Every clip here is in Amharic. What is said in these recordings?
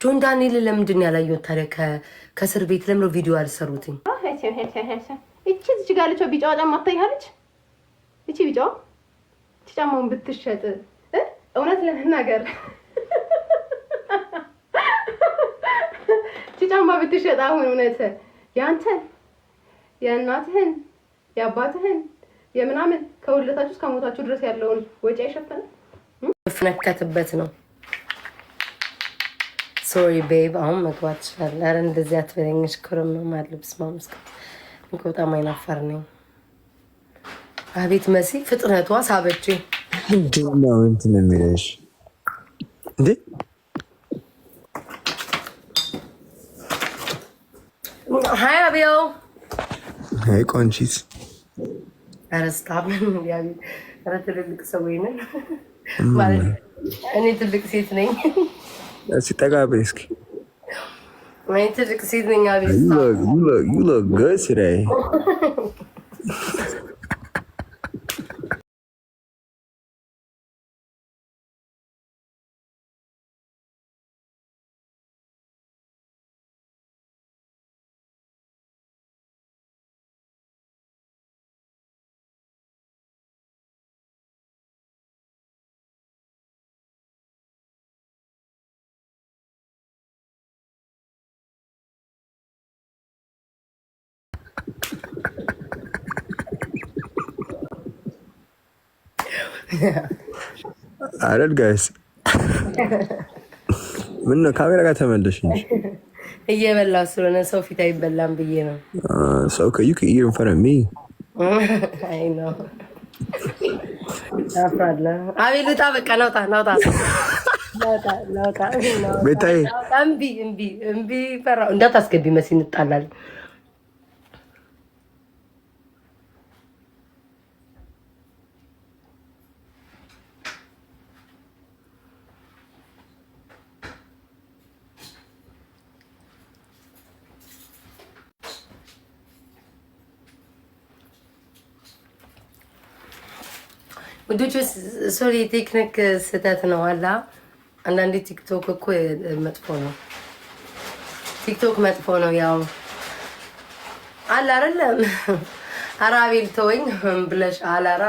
ጆን ዳንኤል ለምንድን ያላየው ታዲያ ከእስር ቤት ለምን ቪዲዮ አልሰሩትኝ? እቺ እዚህ ጋር ለቸው ቢጫዋ ጫማ አታያለች። እቺ ቢጫዋ እቺ ጫማውን ብትሸጥ እውነት ለመናገር እቺ ጫማ ብትሸጥ አሁን እውነት ያንተን የእናትህን የአባትህን የምናምን ከውለታችሁ እስከ ሞታችሁ ድረስ ያለውን ወጪ አይሸፈንም። ፍነከትበት ነው። ሶሪ ቤብ አሁን መግባት ይችላል። አረ እንደዚህ አትበለኝሽ። ክረም ነው ማልብስ ማምስከ በጣም አይናፋር ነኝ። አቤት መሲ ፍጥነቷ ሳበች። እንደው እንትን የሚለሽ እንዴ ሃይ አቢዮ ሃይ ቆንቺት አረስታምን ያቢ አረ ትልቅ ሰው ነኝ ማለት እኔ ትልቅ ሴት ነኝ። ሲጠጋበይ እስኪ እኔ ትልቅ ሴት ነኝ። አቤት you look good today. አረድ ጋይስ ምን ነው ካሜራ ጋር ተመለሽ እንጂ እየበላው ስለሆነ ሰው ፊት አይበላም ብዬ ነው። So you can eat in front of me. I know. አፍራለ አቤሉታ በቃ ናውጣ ቤታይ እምቢ ፈራው እንዳታስገቢ መሲ እንጣላለን። ውዶች ሶሪ ቴክኒክ ስህተት ነው አላ አንዳንዴ ቲክቶክ እኮ መጥፎ ነው። ቲክቶክ መጥፎ ነው ያው አላ አይደለም። አራቤል ተወኝ ብለሽ አላራ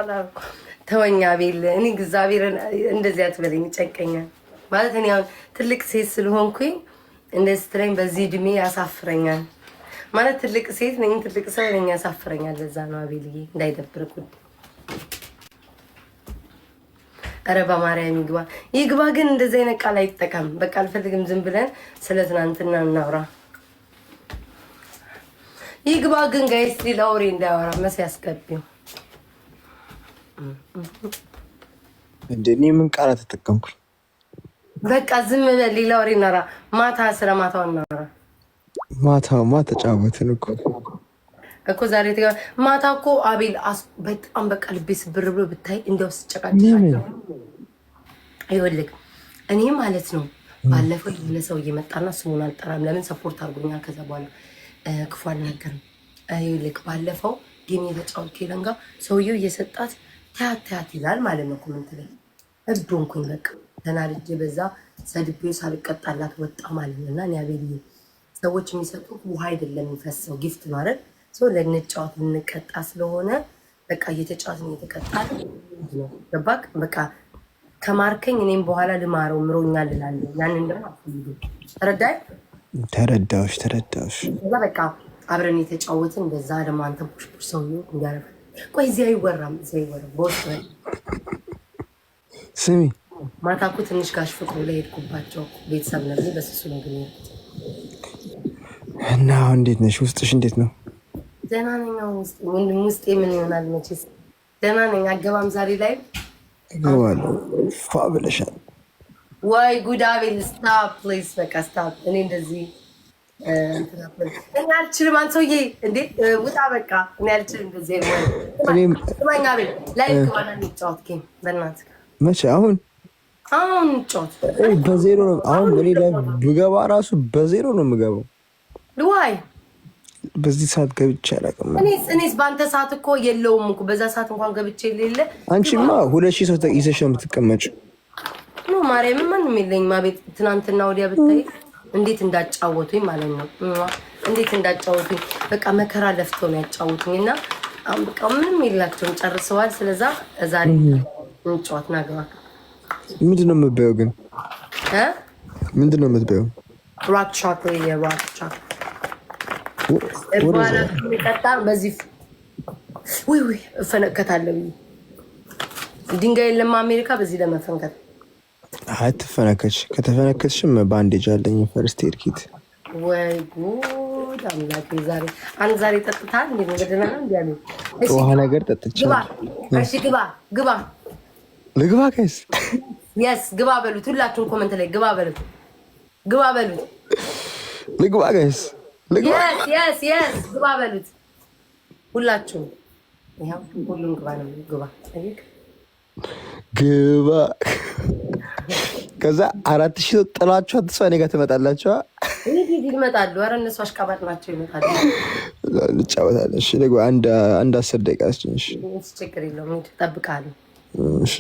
ተወኝ አቤል። እኔ እግዚአብሔርን እንደዚህ አትበለኝ ይጨቀኛል ማለት እኔ አሁን ትልቅ ሴት ስለሆንኩኝ እንደዚህ ስትለኝ በዚህ እድሜ ያሳፍረኛል ማለት ትልቅ ሴት ነኝ ትልቅ ሰው ነኝ ያሳፍረኛል። ለዛ ነው አቤልዬ እንዳይደብርኩ። አረ በማርያም ይግባ ግን እንደዚህ አይነት ቃል አይጠቀም። በቃ አልፈልግም። ዝም ብለን ስለ ትናንትና እናውራ። ይግባ ግን ጋይስ ሌላ ወሬ እንዳያወራ መስ ያስገቢው እንደኔ ምን ቃል ተጠቀምኩኝ? በቃ ዝም በል ሌላ ወሬ እናውራ። ማታ ስለ ማታው እናውራ። ማታ ተጫወትን እኮ ዛሬ ማታ እኮ አቤል በጣም በቃ ልቤ ስብር ብሎ ብታይ እንደው ስጨቃጭ አይወልክ እኔ ማለት ነው። ባለፈው ለሰው እየመጣና ስሙን አልጠራም ለምን ሰፖርት አድርጎኛል። ከዛ በኋላ ክፉ አልናገርም። አይወልክ ባለፈው ጌም የተጫወት ከለንጋ ሰውየው እየሰጣት ታያት ይላል ማለት ነው። ኮሜንት ላይ እዶንኩኝ በቃ ተናድጄ በዛ ሰድቤው ሳልቀጣላት ወጣ ማለት ነውና እኔ አቤል ሰዎች የሚሰጡ ውሃ አይደለም የሚፈሰው ጊፍት ማለት ሰው ለነጫወት እንቀጣ ስለሆነ በቃ እየተጫወትን እየተቀጣን ነው። ገባክ? በቃ ከማርከኝ እኔም በኋላ ልማረው ምሮኛል እላለሁ። ያንን ደግሞ አፈልጉ ተረዳሽ። በቃ አብረን የተጫወትን በዛ ደግሞ አንተ ፑሽ ሰው እንዲያረፍ ቆይ እዚህ አይወራም ቦስ ስሚ ማታ እኮ ትንሽ ጋሽ ፍቅሩ ላይ ሄድኩባቸው ቤተሰብ ነበር በስሱ ነው ግን እና እንዴት ነሽ? ውስጥሽ እንዴት ነው? ደህና ነኝ። ወንድም ውስጤ ምን ይሆናል መቼስ ደህና ነኝ። አገባም ዛሬ ላይ እገባለሁ። ፏ ብለሻል ወይ ጉድ አቤል ስታፕ ፕሊዝ በቃ ስታፕ። እኔ እንደዚህ እኔ አልችልም። አንተ ሰውዬ እንዴ ውጣ በቃ እኔ አልችልም እንደዚህ ስማኝ አቤል ላይ ከሆነ እንጫወት ጌም በእናትህ መቼ አሁን እንጫወት በዜሮ ነው አሁን እኔ ላይ ብገባ ራሱ በዜሮ ነው የምገባው። ዋይ በዚህ ሰዓት ገብቼ አላውቅም። እኔስ በአንተ ሰዓት እኮ የለውም እኮ በዛ ሰዓት እንኳን ገብቼ የሌለ። አንቺማ 2000 ሰው ይዘሽ ነው የምትቀመጪው። ነው ማርያም ማንም የለኝም። አቤት ትናንትና ወዲያ ብታይ እንዴት እንዳጫወቱኝ ማለት ነው። እንዴት እንዳጫወቱኝ በቃ መከራ ለፍተው ነው ያጫወቱኝ እና አሁን በቃ ምንም የላቸውም ጨርሰዋል። ስለዛ ዛሬ እንጫወት ናገባ። ምንድነው የምትበይው ግን? ምንድነው የምትበይው? ሮክ ቾኮሌት የሮክ ቾኮሌት በኋላ የሚጠጣ በዚህ ውይ እፈነከታለሁ። ድንጋይ የለም አሜሪካ በዚህ ለመፈንከት አትፈነከች። ከተፈነከትሽም ባንዴጅ አለኝ ፈርስት ኤድ ኪት። ወይ ጉድ አምላኬ! ዛሬ ጠጥታል እንዴ? ወደና ነው እንዴ? ውሃ ነገር ጠጥቻለሁ። እሺ ግባ ልግባ ጋይስ? የስ ግባ በሉት። ሁላችሁም ኮሜንት ላይ ግባ በሉት። ልግባ ጋይስ? የስ ግባ በሉት ሁላችሁም። ይሄው ሁሉም ግባ ነው። ግባ ከዛ 4000 ጥላችሁ አትስፋ እኔ ጋር ትመጣላችሁ። ይመጣሉ። ኧረ እነሱ አሽቃባጭ ናቸው። ይመጣሉ። እንጫወታለን። እሺ ልግባ። አንድ 10 ደቂቃ አስጭንሽ። ችግር የለውም እጠብቅሃለሁ። እሺ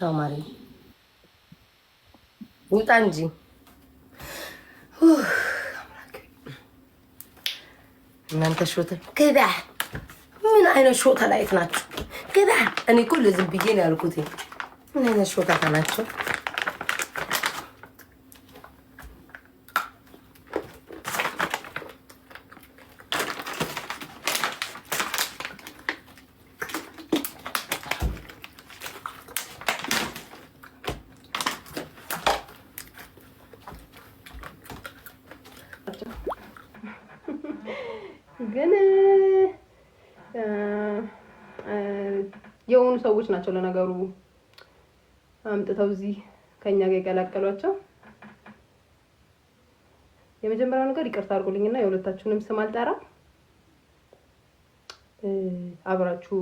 ቻው ማሪ ውጣ እንጂ እናንተ ሾተ ግባ። ምን አይነት ሾታ ላይት ናችሁ? ግባ። እኔ እኮ ለዝም ብዬ ነው ያልኩት። ምን አይነት ሾታ ናቸው? ግን የሆኑ ሰዎች ናቸው ለነገሩ አምጥተው እዚህ ከኛ ጋር የቀላቀሏቸው። የመጀመሪያው ነገር ይቅርታ አድርጉልኝና የሁለታችሁንም ስም አልጠራም። አብራችሁ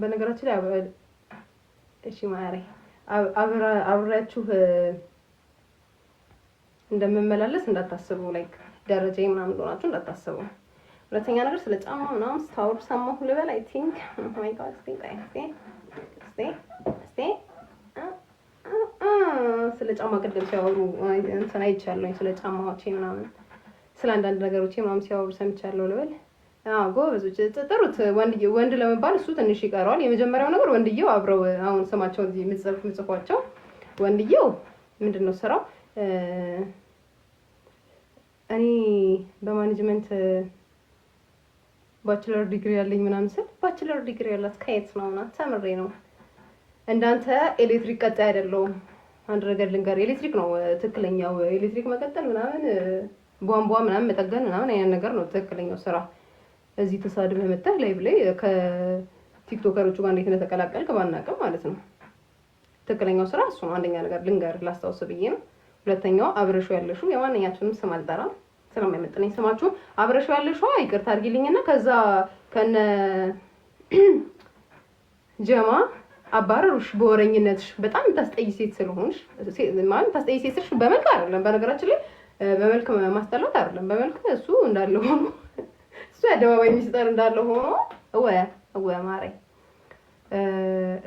በነገራችን ላይ እሺ ማሪ አብራችሁ እንደምመላለስ እንዳታስቡ። ላይክ ደረጃ ምናምን እንደሆናችሁ እንዳታስቡ። ሁለተኛ ነገር ስለ ጫማ ምናምን ስታወሩ ሰማሁ ልበል። አይ ቲንክ ማይ ጋድ ስለ ጫማ ቅድም ሲያወሩ እንትን አይቻለሁኝ። ስለ ጫማዎቼ ምናምን ስለ አንዳንድ ነገሮቼ ምናምን ሲያወሩ ሰምቻለሁ ልበል። ጎበዞች ጥሩት። ወንድ ለመባል እሱ ትንሽ ይቀረዋል። የመጀመሪያው ነገር ወንድየው አብረው አሁን ስማቸውን እዚህ የምጽፏቸው ወንድየው ምንድን ነው ስራው? እኔ በማኔጅመንት ባችለር ዲግሪ ያለኝ ምናምን ስል ባችለር ዲግሪ ያላት ከየት ነው? እና ተምሬ ነው። እንዳንተ ኤሌክትሪክ ቀጣይ አይደለሁም። አንድ ነገር ልንገር፣ ኤሌክትሪክ ነው ትክክለኛው። ኤሌክትሪክ መቀጠል ምናምን ቧንቧ ምናምን መጠገን ምናምን አይነት ነገር ነው ትክክለኛው ስራ። እዚህ ተሳድበህ መጣህ ላይቭ ላይ ከቲክቶከሮቹ ጋር እንዴት እንደተቀላቀልክ ባናውቅም ማለት ነው። ትክክለኛው ስራ እሱ ነው። አንደኛ ነገር ልንገር ላስታውስ ብዬ ነው። ሁለተኛው አብረሹ ያለሽው የማንኛችሁንም ስም አልጠራም ስለማይመጥነኝ ስማችሁ አብረሹ ያለሽው ይቅርታ አድርጊልኝና ከዛ ከነ ጀማ አባረሩሽ በወረኝነትሽ። በጣም ታስጠይ ሴት ስለሆንሽ ማለት ታስጠይ ሴት ስለሽ በመልክ አይደለም፣ በነገራችን ላይ በመልክ ማስጠላት አይደለም። በመልክ እሱ እንዳለ ሆኖ እሱ የአደባባይ ሚስጥር እንዳለ ሆኖ ወይ ማሬ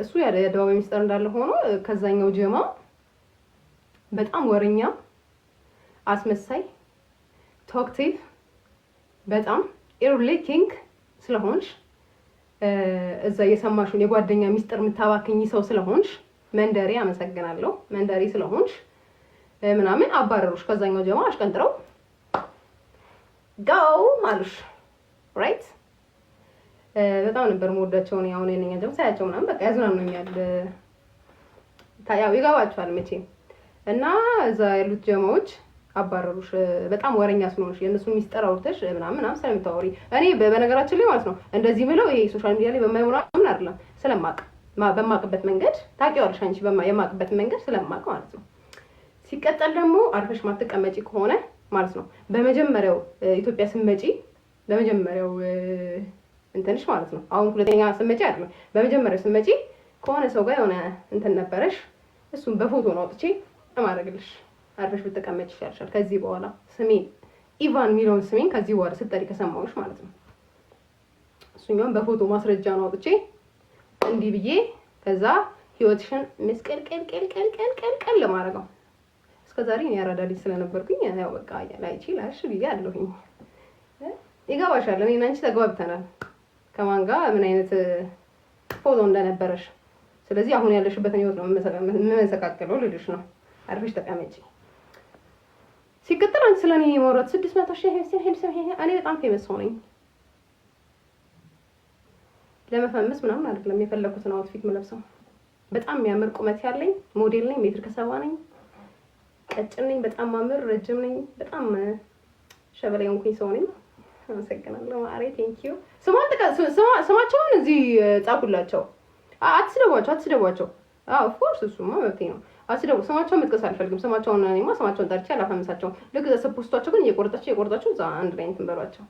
እሱ የአደባባይ ሚስጥር እንዳለ ሆኖ ከዛኛው ጀማ በጣም ወረኛ፣ አስመሳይ፣ ቶክቲቭ በጣም ኢርሌኪንግ ስለሆንሽ እዛ የሰማሽውን የጓደኛ ሚስጥር የምታባክኝ ሰው ስለሆንሽ መንደሬ አመሰግናለሁ። መንደሬ ስለሆንሽ ምናምን አባረሩሽ። ከዛኛው ጀማ አሽቀንጥረው ጋው ማሉሽ። ራይት በጣም ነበር የምወዳቸው ነው። አሁን የነኛ ጀማ ሳያቸው ምናምን በቃ ያዝናኑኛል። ያው ይገባችኋል መቼም። እና እዛ ያሉት ጀማዎች አባረሩሽ በጣም ወረኛ ስለሆንሽ የእነሱን ሚስጥር አውርተሽ ምናምን ስለምታወሪ። እኔ በነገራችን ላይ ማለት ነው እንደዚህ ብለው ይሄ ሶሻል ሚዲያ ላይ በማይሞላ ምን አይደለም ስለማቅ በማቅበት መንገድ ታውቂዋለሽ አንቺ የማቅበት መንገድ ስለማቅ ማለት ነው። ሲቀጠል ደግሞ አርፈሽ ማትቀመጪ ከሆነ ማለት ነው በመጀመሪያው ኢትዮጵያ ስመጪ በመጀመሪያው እንትንሽ ማለት ነው አሁን ሁለተኛ ስመጪ አይደለም በመጀመሪያው ስመጪ ከሆነ ሰው ጋር የሆነ እንትን ነበረሽ እሱን በፎቶ ነው አውጥቼ አማረግልሽ አርፈሽ ብትቀመጪ ይሻልሻል። ከዚህ በኋላ ስሜን ኢቫን ሚሊዮን ስሜን ከዚህ በኋላ ስትጠሪ ከሰማሁሽ ማለት ነው እሱኛውን በፎቶ ማስረጃ ነው አውጥቼ እንዲህ ብዬ ከዛ ህይወትሽን መስቀል ለማድረግ ነው። እስከዛሬ እኔ ያራዳ ልጅ ስለነበርኩኝ ያው በቃ ላይቺ ላሽ ብዬ አለሁኝ። ይገባሻል። እኔና አንቺ ተግባብተናል ከማን ጋር ምን አይነት ፎቶ እንደነበረሽ። ስለዚህ አሁን ያለሽበትን ህይወት ነው የምመሰቃቀለው ልልሽ ነው። አርፈሽ ተቀመጪ። ሲቀጥል አንቺ ስለኔ የማውራት 600,000 እኔ በጣም ፌመስ ነኝ። ለመፈመስ ምናምን አይደለም የፈለኩትን አውትፊት የምለብሰው። በጣም የሚያምር ቁመት ያለኝ ሞዴል ነኝ። 1.70 ነኝ። ቀጭን ነኝ። በጣም ማምር ረጅም ነኝ። በጣም ሸበላ የሆንኩኝ ሰው ነኝ። አመሰግናለሁ ማሬ ቴንክ ዩ። ስማቸውን እዚህ ጻፉላቸው። አትስደቧቸው። ኦፍ ኮርስ እሱማ መብቴ ነው። አትስደቡ። ስማቸውን መጥቀስ አልፈልግም። ስማቸውን እኔማ ስማቸውን ጠርቼ አላፈምሳቸውም። ልክ ሰፖስቷቸው ግን እየቆረጣቸው እዛ አንድ ላይ እንትን በሏቸው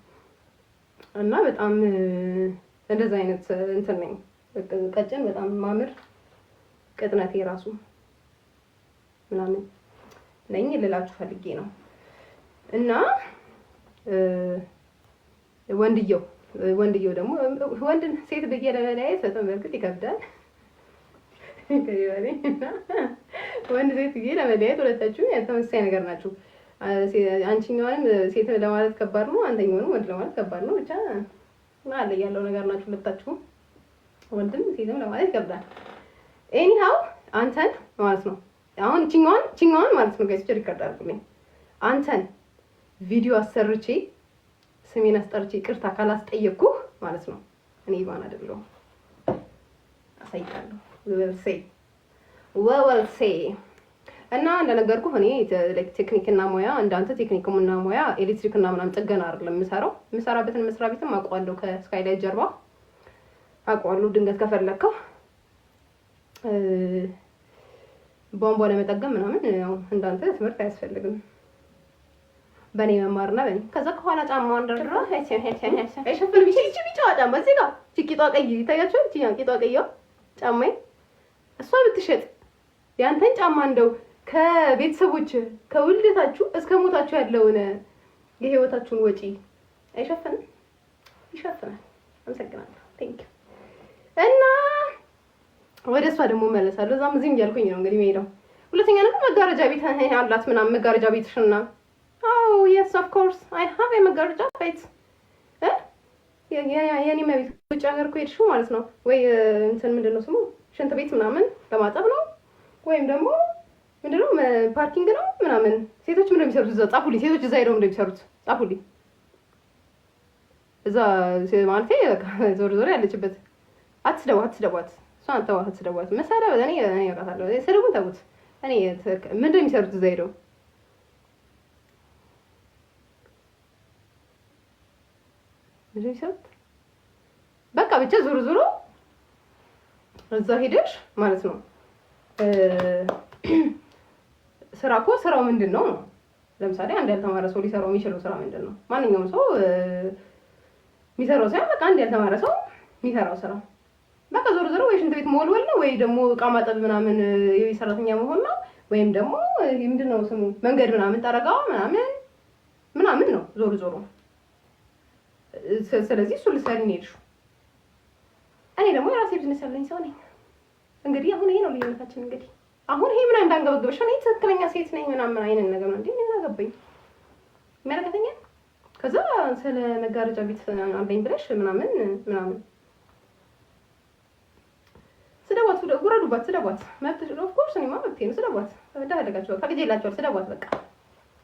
እና በጣም እንደዛ አይነት እንትን ነኝ። ቀጭን በጣም ማምር ቅጥነቴ ራሱ ምናምን ነኝ ልላችሁ ፈልጌ ነው እና ወንድየው ደግሞ ወንድን ሴት ብዬ ለመለያየት በጣም በርግጥ ይከብዳል። ወንድ ሴት ብዬ ለመለያየት ሁለታችሁ ተመሳሳይ ነገር ናችሁ። አንቺኛውንም ሴት ለማለት ከባድ ነው፣ አንተኛውንም ወንድ ለማለት ከባድ ነው። ብቻ ማለት ያለው ነገር ናችሁ ሁለታችሁ። ወንድም ሴትም ለማለት ይከብዳል። ኤኒሃው አንተን ማለት ነው አሁን ቺኛዋን ማለት ነው ጋይስ ሪከርድ አድርጉልኝ። አንተን ቪዲዮ አሰርቼ ስሜን አስጠርቼ ይቅርታ ካላስጠየቅኩህ ማለት ነው እኔ ኢቫን አይደለሁም። አሳይካለሁ ወል ሴ እና እንደነገርኩህ እኔ ቴክኒክና ሙያ እንዳንተ ቴክኒክና ሙያ ኤሌክትሪክና ምናምን ጥገና አይደለም የምሰራበትን መስሪያ ቤትም አውቀዋለሁ። ከስካይላይት ጀርባ አውቀዋለሁ። ድንገት ከፈለከው ቧንቧ ለመጠገም ምናምን ያው እንዳንተ ትምህርት አያስፈልግም። በኔ መማርና በኔ ከዛ ከኋላ ጫማ እንደድራ አይሸፍን ቢቺ ጫማ ጫማ እዚህ ጋር ቂጧ ቀይ ይታያችኋል። ቂጧ ቀይዋ ጫማዬ እሷ ብትሸጥ ያንተን ጫማ እንደው ከቤተሰቦች ከውልደታችሁ እስከ ሞታችሁ ያለውን የህይወታችሁን ወጪ አይሸፍንም? ይሸፍናል። አመሰግናለሁ። ቴንክ ዩ። እና ወደ እሷ ደግሞ መለሳለሁ። እዛም እዚህም እያልኩኝ ነው እንግዲህ የምሄደው። ሁለተኛ ነገር መጋረጃ ቤት አላት ምናምን መጋረጃ ቤትሽና yes of course I have a መጋረጃ ቤት የኔ መቤት ውጭ ሀገር እኮ ሄድሽው ማለት ነው ወይ እንትን ምንድነው ስሙ ሽንት ቤት ምናምን ለማጠብ ነው ወይም ደግሞ ምንድነው ፓርኪንግ ነው ምናምን። ሴቶች ምን እንደሚሰሩት እዛ ጻፉልኝ። ሴቶች እዛ ሄደው እንደሚሰሩት ጻፉልኝ። እዛ ማለት ዞር ያለችበት አትስደቧት። እሷን ተው አትስደቧት። መሳሪያ እኔ ያውቃታለሁ። ስደቡን ተውት። እኔ ምን እንደሚሰሩት እዛ ሄደው በቃ ብቻ ዞሮ እዛ ሄደሽ ማለት ነው። ስራው ምንድን ነው? ለምሳሌ አንድ ያልተማረ ሰው ሊሰራው የሚችለው ስራ ምንድን ነው? ማንኛውም ሰው የሚሰራው ሳይሆን በቃ አንድ ያልተማረ ሰው የሚሰራው ስራ በቃ ዞሮ ወይ ሽንት ቤት መወልወል ነው ወይ ደግሞ እቃ ማጠብ ምናምን የቤት ሰራተኛ መሆን ነው ወይም ደግሞ ምንድን ነው ስሙ መንገድ ምናምን ጠረጋ ምናምን ነው ዞሮ ስለዚህ እሱ ልሰሪ ነው የሄድሽው። እኔ ደግሞ የራሴ ቢዝነስ ያለኝ ሰው ነኝ። እንግዲህ አሁን ይሄ ነው ልዩነታችን። እንግዲህ አሁን ይሄ ምናምን እንዳንገበግበሽ እኔ ትክክለኛ ሴት ነኝ ምናምን አይነት ነገር ነው እንዴ ምን አገባኝ የሚያረጋተኛ። ከዛ ስለ መጋረጃ ቤት አለኝ ብለሽ ምናምን ስደቧት ጉረዱባት፣ ስደቧት መብትሽ ኦፍ ኮርስ እኔማ መብቴ ነው። ስደቧት ወዳደጋቸው ፈቅጄላቸዋል። ስደቧት በቃ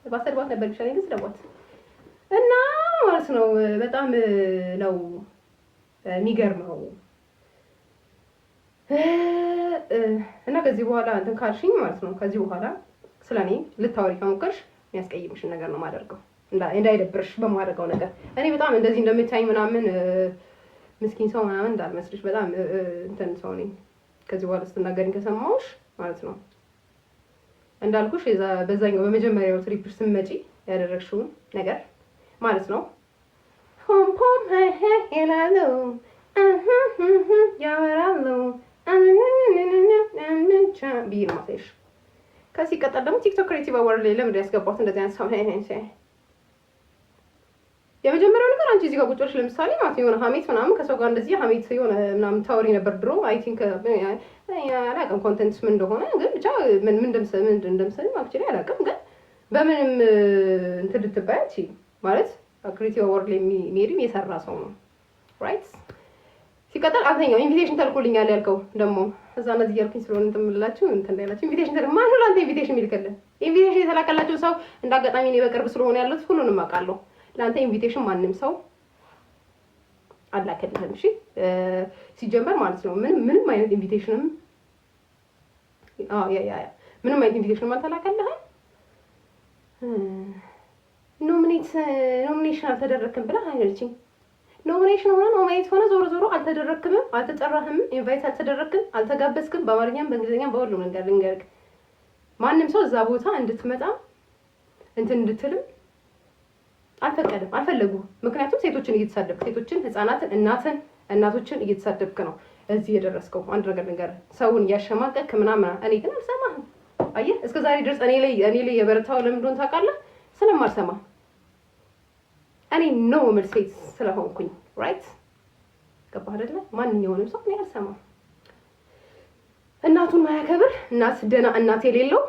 ባሰድቧት ነበር ይሻለኝ ግን ስደቧት እና ማለት ነው። በጣም ነው የሚገርመው። እና ከዚህ በኋላ እንትን ካልሽኝ ማለት ነው ከዚህ በኋላ ስለኔ ልታወሪ ከሞከርሽ የሚያስቀይምሽን ነገር ነው የማደርገው፣ እንዳይደብርሽ በማደርገው ነገር። እኔ በጣም እንደዚህ እንደምታይኝ ምናምን ምስኪን ሰው ምናምን እንዳልመስልሽ በጣም እንትን ሰው ነኝ። ከዚህ በኋላ ስትናገሪኝ ከሰማሁሽ ማለት ነው እንዳልኩሽ በዛኛው በመጀመሪያው ትሪፕሽ ስትመጪ ያደረግሽውን ነገር ማለት ነው ፖም ይላሉ ያወራሉ ብዬ ነው ማሳይሽ። ከዚህ ቀጠል ደግሞ ቲክቶክ ክሬቲቭ አዋርድ ላይ ለምንድን ያስገባት እንደዚህ አይነት ሰው? የመጀመሪያው ነገር ሲጀመር አንቺ እዚህ ጋር ቁጭ ብለሽ ለምሳሌ ማለት የሆነ ሀሜት ምናምን ከሰው ጋር እንደዚህ ሀሜት የሆነ ምናምን ታወሪ ነበር ድሮ። አይ ቲንክ አላውቅም ኮንተንትስ ምን እንደሆነ ግን ብቻ ምን እንደምሰል አክቹዋሊ አላውቅም። ግን በምንም እንትን ልትባያች ማለት ክሪቲቭ ወርድ ላይ ሜሪም የሰራ ሰው ነው ራይት። ሲቀጥል አንተኛው ኢንቪቴሽን ተልኮልኛል ያልከው ደግሞ እዛ እነዚህ እያልኩኝ ስለሆነ እንትን የምላችሁ እንትን እንዳይላችሁ ኢንቪቴሽን ተልኮ ማን ነው ለአንተ ኢንቪቴሽን የሚልክልህ? ኢንቪቴሽን የተላከላቸው ሰው እንዳጋጣሚ እኔ በቅርብ ስለሆነ ያሉት ሁሉንም አውቃለሁ። ለአንተ ኢንቪቴሽን ማንም ሰው አላከልህም። እሺ ሲጀመር ማለት ነው ምንም አይነት ኢንቪቴሽንም ምንም አይነት ኢንቪቴሽንም አልተላከልህም። ኖሚኔሽን አልተደረክም ብለህ አይደልችኝ። ኖሚኔሽን ሆነ ዞሮ አልተደረክም፣ አልተጠራህም፣ ኢንቫይት አልተደረክም፣ አልተጋበዝክም። በአማርኛም በእንግሊዝኛም በሁሉም ነገር ልንገርህ ማንም ሰው እዛ ቦታ እንድትመጣ እንትን እንድትልም አልፈቀድም፣ አልፈለጉም። ምክንያቱም ሴቶችን እየተሳደብክ ሴቶችን፣ ህፃናትን፣ እናቶችን እየተሳደብክ ነው እዚህ የደረስከው። አንድ ነገር ልንገርህ ሰውን እያሸማቀቅ ምናምን። እኔ ግን አልሰማህም። አየህ እስከ ዛሬ ድረስ እኔ ላይ የበረታው ለምን እንደሆነ ታውቃለህ? ስለማልሰማ እኔ ነው የምል ሴት ስለሆንኩኝ ራይት። ገባህ አይደለ? ማንኛውንም ሰው እኔ አልሰማም። እናቱን ማያከብር ደህና እናት የሌለው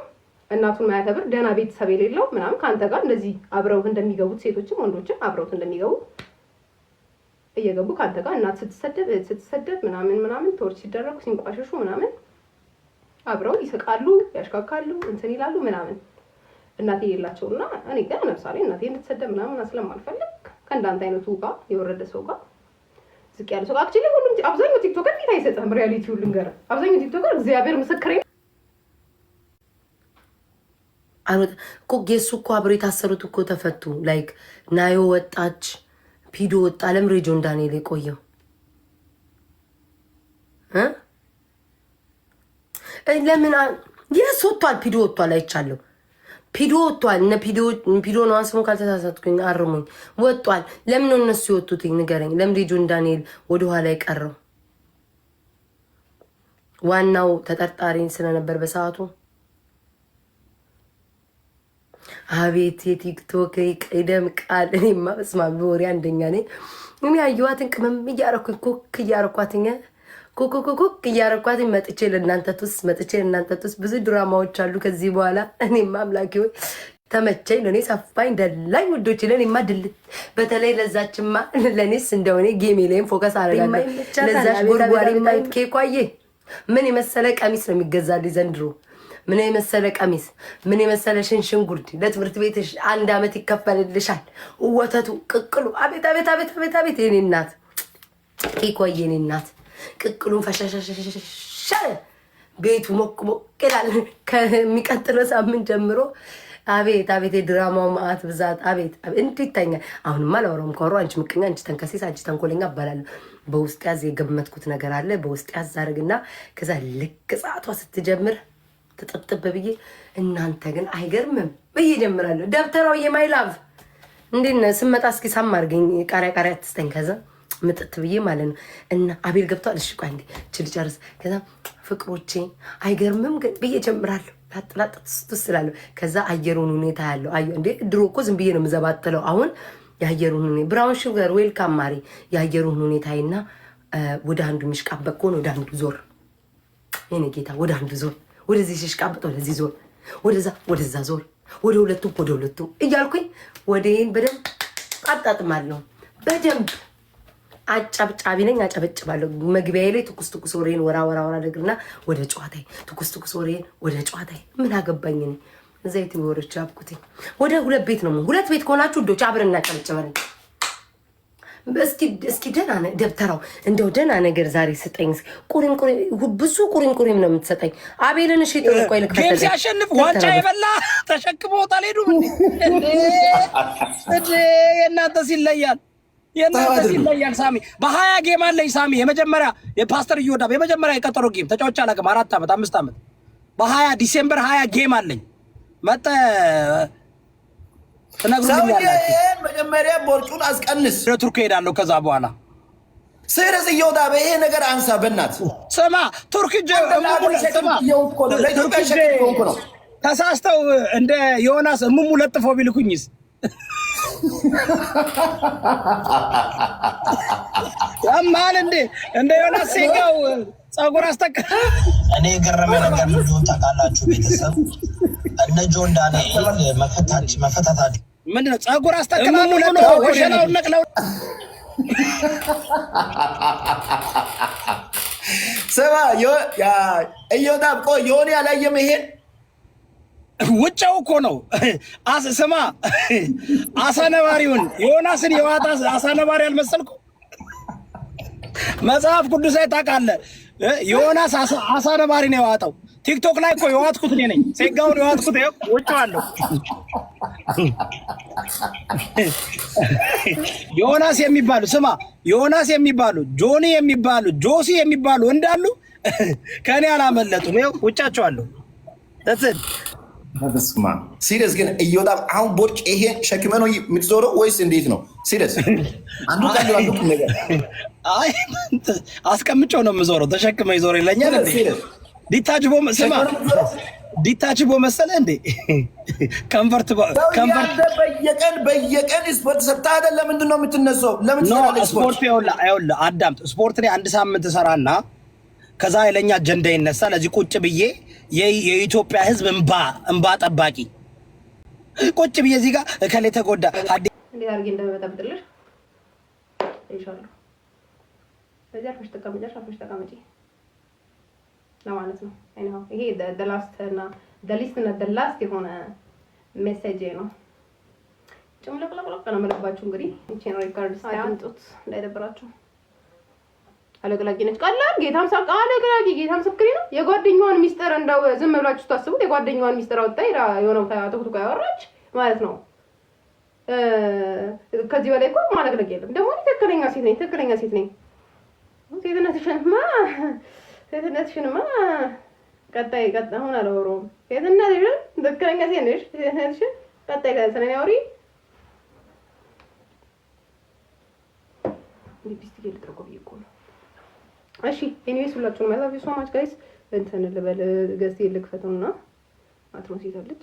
እናቱን ማያከብር ደህና ቤተሰብ የሌለው ምናምን ከአንተ ጋር እንደዚህ አብረው እንደሚገቡት ሴቶችም ወንዶችም አብረውት እንደሚገቡ እየገቡ ከአንተ ጋር እናት ስትሰደብ ምናምን ተወርች ሲደረጉ ሲንቋሽሹ ምናምን አብረው ይስቃሉ፣ ያሽካካሉ፣ እንትን ይላሉ ምናምን እናቴ የሌላቸውና እኔ ግን ለምሳሌ እናቴ እንድትሰደብ ምናምን ስለማልፈልግ ከእንዳንተ አይነቱ ጋር የወረደ ሰው ጋር ዝቅ ያለ ሰው አክቹሊ ሁሉም አብዛኛው ቲክቶከር ፊት አይሰጥህም። ሪያሊቲውን ልንገርህ አብዛኛው ቲክቶከር እግዚአብሔር ምስክሬ እኮ ጌሱ እኮ አብሮ የታሰሩት እኮ ተፈቱ። ላይክ ናዮ ወጣች፣ ፒዶ ወጣ። አለም ሬጆ እንዳኔል የቆየው ለምን የስ ወጥቷል? ፒዶ ወጥቷል፣ አይቻለሁ። ፒዶ ወጥቷል። እነ ፒዶ ነው አንስሞ ካልተሳሳትኩኝ አርሙኝ። ወጥቷል። ለምን ነው እነሱ የወጡትኝ? ንገረኝ። ለምን ሬጆ እንዳኔል ወደኋላ የቀረው? ዋናው ተጠርጣሪ ስለነበር በሰዓቱ። አቤት የቲክቶክ ቅደም ቃል። እኔማ በስመ አብ በወሬ አንደኛ ነኝ። እኔ አየኋትን ቅመም እያረኩኝ ኮክ እያረኳትኝ ኮክ እያረኳትኝ መጥቼ ለእናንተ ጡስ ብዙ ድራማዎች አሉ ከዚህ በኋላ። እኔማ አምላኬ ሆይ ተመቸኝ፣ ለእኔ ሰፋኝ፣ ደላኝ ውዶች። ለእኔማ ድልት በተለይ ለዛችማ ለእኔስ እንደሆነ ጌሜ ላይም ፎከስ አደርጋለሁ። ለዛች ጎርጓሪ ማየት ኬኳዬ ምን የመሰለ ቀሚስ ነው የሚገዛልኝ ዘንድሮ። ምን የመሰለ ቀሚስ፣ ምን የመሰለ ሽንጉርድ። ለትምህርት ቤትሽ 1 ዓመት ይከፈልልሻል። ወተቱ፣ ቅቅሉ፣ አቤት አቤት አቤት አቤት አቤት። የኔ እናት ኬኳዬ፣ የኔ እናት ቅቅሉን ፈሻሻሻሻ ቤቱ ሞቅ ሞቅ ይላል። ከሚቀጥለው ሳምንት ጀምሮ አቤት አቤት የድራማው ማአት ብዛት። አቤት እንዴት ይታኛል። አሁንማ አላወራም። ከወሩ አንቺ ምቀኛ፣ አንቺ ተንከሲስ፣ አንቺ ተንኮለኛ እባላለሁ። በውስጥ ያዝ የገመትኩት ነገር አለ። በውስጥ ያዝ አድርግና ከዛ ልክ ሰዓቷ ስትጀምር ተጠብጠብ ብዬ እናንተ ግን አይገርምም ብዬ ጀምራለሁ። ደብተራው የማይላቭ እንዴት ነህ? ስመጣ እስኪ ሳም አድርገኝ፣ ቃሪያ አትስተኝ። ከዛ ምጥት ብዬ ማለት ነው። እና አቤል ገብቷል። እሺ ቆይ እንዴ ችል ጨርስ። ከዛ ፍቅሮቼ አይገርምም ግን ብዬ ጀምራለሁ። ላጥላጥ ትስላለሁ። ከዛ አየሩን ሁኔታ ያለው እንዴ ድሮ እኮ ዝም ብዬ ነው የምዘባጥለው። አሁን የአየሩን ሁኔታ ብራውን ሹገር ዌልካም ማሪ። የአየሩን ሁኔታና ወደ አንዱ የሚሽቃበቅ ከሆነ ወደ አንዱ ዞር፣ የኔ ጌታ ወደ አንዱ ዞር፣ ወደዚህ ሽሽቃበጥ፣ ወደዚህ ዞር፣ ወደዛ ዞር፣ ወደ ሁለቱም እያልኩኝ ወዴን በደንብ አጣጥማለሁ። በደንብ አጫብጫቢ ነኝ፣ አጨበጭባለሁ። መግቢያዬ ላይ ትኩስ ወሬን ወራ ደግርና ወደ ጨዋታዬ፣ ትኩስ ወሬን ወደ ጨዋታዬ። ምን አገባኝ እኔ ዘይት ወሮች አብኩትኝ። ወደ 2 ቤት ነው። 2 ቤት ከሆናችሁ ዶች አብረን እናጨበጭባለን። እስኪ ደህና ደብተራው እንደው ደህና ነገር ዛሬ ስጠኝ። ብዙ ቁሪም ነው የምትሰጠኝ። አቤልን እሺ ጥሩ ቆይ ልክፈተል። ጌም ሲያሸንፍ ዋንጫ የበላ ተሸክሞታል። ሄዱ እንዴ የእናንተስ ይለያል፣ ሳሚ። በ20 ጌም አለኝ ሳሚ። የመጀመሪያ የፓስተር እዮዳብ የመጀመሪያ የቀጠሮ ጌም ተጫዋች አላውቅም። 4 ዓመት 5 ዓመት በ20 ዲሴምበር 20 ጌም አለኝ። መጠ መጀመሪያ ቦርጩን አስቀንስ። ወደ ቱርክ ሄዳለሁ ከዛ በኋላ ስርዝ እዮዳብ ይሄ ነገር አንሳ። በእናት ስማ ቱርክ ነው ተሳስተው እንደ ዮናስ እሙሙ ለጥፎ ቢልኩኝስ ያማል እንደ ዮናስ ሴጋው ጸጉር አስተካ እኔ የገረመ ነገር ልጆን ታውቃላችሁ ቤተሰብ እነ ጆን ዳንኤል መፈታታቸው ምንድነው? ጸጉር አስተካክለው ነው ወሸላው ነቅለው ስማ እዮዳብ ቆይ የሆነ ያላየም ይሄን ውጫው እኮ ነው። ስማ አሳነባሪውን ዮናስን የዋጣ አሳነባሪ አልመሰልኩ። መጽሐፍ ቅዱስ ላይ ታውቃለህ ዮናስ አሳነባሪ ነው የዋጣው። ቲክቶክ ላይ እኮ የዋጥኩት እኔ ነኝ። ሴጋውን የዋጥኩት ውጫዋለሁ። ዮናስ የሚባሉ ስማ ዮናስ የሚባሉ ጆኒ የሚባሉ ጆሲ የሚባሉ እንዳሉ ከኔ አላመለጡም። ይኸው ውጫቸዋለሁ። ተስል በስማ ሲሪየስ ግን እዮዳብ አሁን ቦርጭ ይሄን ሸክመ ነው የምትዞረው ወይስ እንዴት ነው? ሲሪየስ አንዱ ካሉ ነገር አይ አስቀምጨው ነው የምዞረው። ተሸክመ ይዞር ይለኛል እንዴ? ዲታችቦ ስማ ዲታችቦ መሰለ እንዴ? ኮንቨርት በየቀን ስፖርት ሰጥታ አይደል? ለምንድን ነው የምትነሳው? ለምን ትሰራለህ ስፖርት? ይኸውልህ አዳምጥ። ስፖርት ላይ አንድ ሳምንት ሰራና ከዛ ኃይለኛ አጀንዳ ይነሳ። ለዚህ ቁጭ ብዬ የኢትዮጵያ ሕዝብ እንባ ጠባቂ ቁጭ ብዬ እዚህ ጋር እከሌ ተጎዳ እንዴ አርጌ እንደመጣብጥልሽ ኢንሻአላህ በጀርፍሽ ተቀመጪ ለማለት ነው። አይነው ይሄ the last የሆነ ሜሴጅ ነው። ጭምለቅለቅለቅ ነው የምልባችሁ። እንግዲህ እቺን ሪካርድ ስታንጡት እንዳይደብራችሁ። አለግላጊ ነች ቀላል ጌታም ሳቃ አለግላጊ ጌታም ስክሪ ነው። የጓደኛዋን ሚስጥር እንደው ዝም ብላችሁ ታስቡት። የጓደኛዋን ሚስጥር አወጣ የሆነ ተኩትኩ ያወራች ማለት ነው። ከዚህ በላይ እኮ ማለግለግ የለም። ደግሞ ትክክለኛ ሴት ነኝ። ሴትነትሽንማ ቀጣይ አሁን አላወራሁም። ሴትነትሽን ትክክለኛ ሴት ነሽ። ሴትነትሽን ቀጣይ ስለኔ አውሪ። ሊፕስቲክ ልትረቆብ እኮ ነው። እሺ ኤኒዌይስ ሁላችሁንም I love you so much guys። እንትን ልበል ገዝቴ ልክፈተውና አትሮስ ይዛለች